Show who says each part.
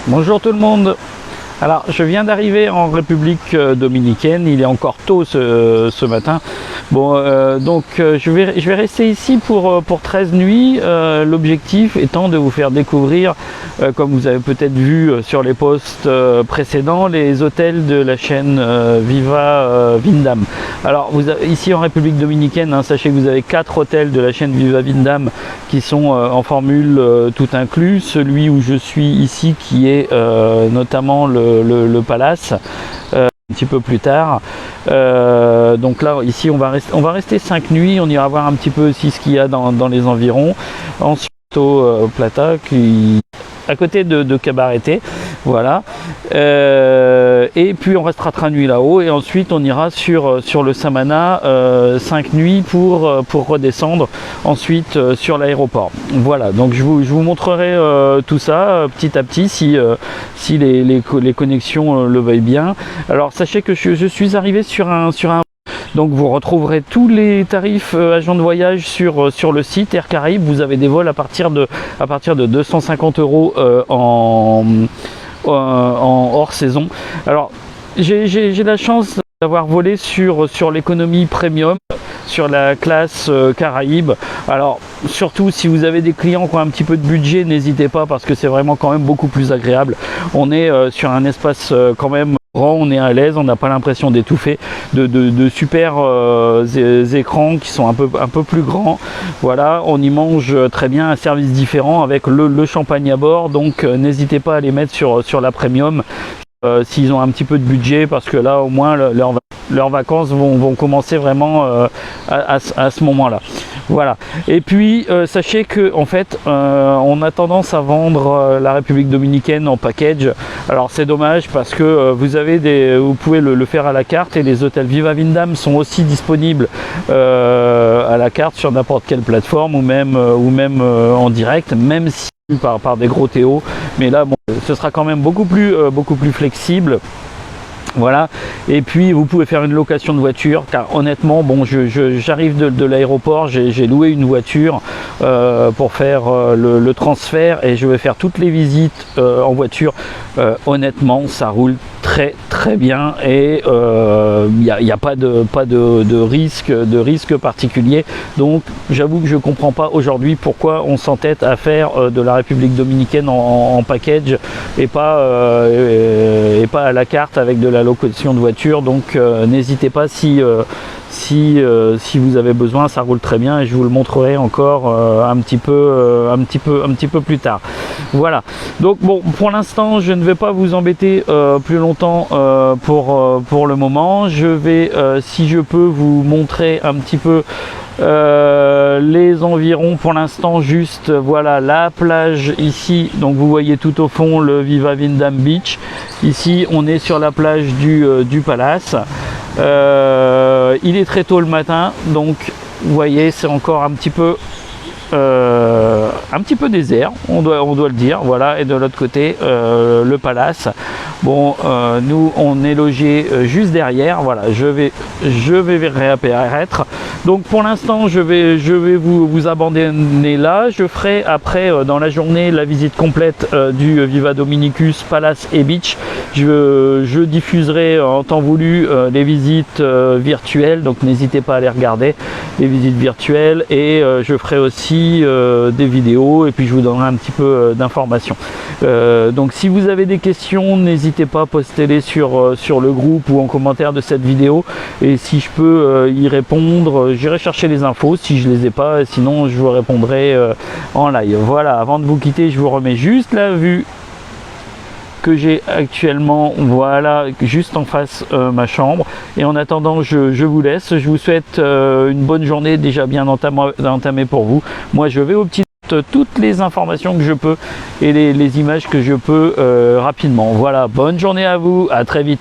Speaker 1: Bonjour tout le monde. Alors je viens d'arriver en République dominicaine, il est encore tôt ce matin. Bon, je vais rester ici pour 13 nuits, l'objectif étant de vous faire découvrir, comme vous avez peut-être vu sur les posts précédents, les hôtels de la chaîne Viva Vindam. Alors ici en République dominicaine, sachez que vous avez 4 hôtels de la chaîne Viva Vindam qui sont en formule tout inclus. Celui où je suis ici qui est notamment le Palace, un petit peu plus tard. Donc là ici on va rester 5 nuits, on ira voir un petit peu aussi ce qu'il y a dans les environs. Ensuite au Plata qui à côté de Cabareté, voilà. Et puis on restera 3 nuits là-haut et ensuite on ira sur le Samana 5 nuits pour redescendre ensuite sur l'aéroport. Voilà, donc je vous montrerai tout ça petit à petit si les connexions le veuillent bien. Alors sachez que je suis arrivé sur un donc vous retrouverez tous les tarifs agents de voyage sur le site Air Caraïbes. Vous avez des vols à partir de 250 € en hors saison. Alors j'ai la chance d'avoir volé sur l'économie premium, sur la classe Caraïbes. Alors surtout si vous avez des clients qui ont un petit peu de budget, n'hésitez pas parce que c'est vraiment quand même beaucoup plus agréable. On est sur un espace quand même grand, on est à l'aise, on n'a pas l'impression d'étouffer, de super écrans qui sont un peu plus grands. Voilà, on y mange très bien, un service différent avec le champagne à bord, donc n'hésitez pas à les mettre sur la premium s'ils ont un petit peu de budget, parce que là au moins leurs vacances vont commencer vraiment à ce moment-là. Voilà. Et puis sachez que en fait on a tendance à vendre la République dominicaine en package. Alors c'est dommage parce que vous pouvez le faire à la carte, et les hôtels Viva Vindam sont aussi disponibles à la carte sur n'importe quelle plateforme ou même en direct, même si par des gros Théo, mais là bon, ce sera quand même beaucoup plus flexible. Voilà, et puis vous pouvez faire une location de voiture, car honnêtement, bon, j'arrive de l'aéroport, j'ai loué une voiture pour faire le transfert, et je vais faire toutes les visites en voiture. Honnêtement, ça roule très bien, et il n'y a pas de risque particulier. Donc j'avoue que je comprends pas aujourd'hui pourquoi on s'entête à faire de la République dominicaine en package et pas à la carte avec de la location de voiture. Donc n'hésitez pas si vous avez besoin, ça roule très bien, et je vous le montrerai encore un petit peu plus tard. Voilà, donc bon, pour l'instant je ne vais pas vous embêter plus longtemps pour le moment. Je vais si je peux vous montrer un petit peu les environs pour l'instant. Juste voilà la plage ici, donc vous voyez tout au fond le Viva Vindam Beach. Ici on est sur la plage du Palace. Il est très tôt le matin, donc vous voyez c'est encore un petit peu désert, on doit le dire. Voilà, et de l'autre côté le Palace. Bon, nous on est logé juste derrière. Voilà, je vais réapparaître. Donc pour l'instant je vais vous abandonner là. Je ferai après dans la journée la visite complète du Viva Dominicus Palace et Beach. Je diffuserai en temps voulu les visites virtuelles, donc n'hésitez pas à les regarder, les visites virtuelles, et je ferai aussi des vidéos, et puis je vous donnerai un petit peu d'informations. Donc si vous avez des questions, n'hésitez pas à poster-les sur le groupe ou en commentaire de cette vidéo, et si je peux y répondre, j'irai chercher les infos si je les ai pas, sinon je vous répondrai en live. Voilà, avant de vous quitter, je vous remets juste la vue que j'ai actuellement, voilà, juste en face ma chambre. Et en attendant, je vous laisse. Je vous souhaite une bonne journée déjà bien entamée pour vous. Moi je vais au petit toutes les informations que je peux et les images que je peux rapidement. Voilà, bonne journée à vous, à très vite.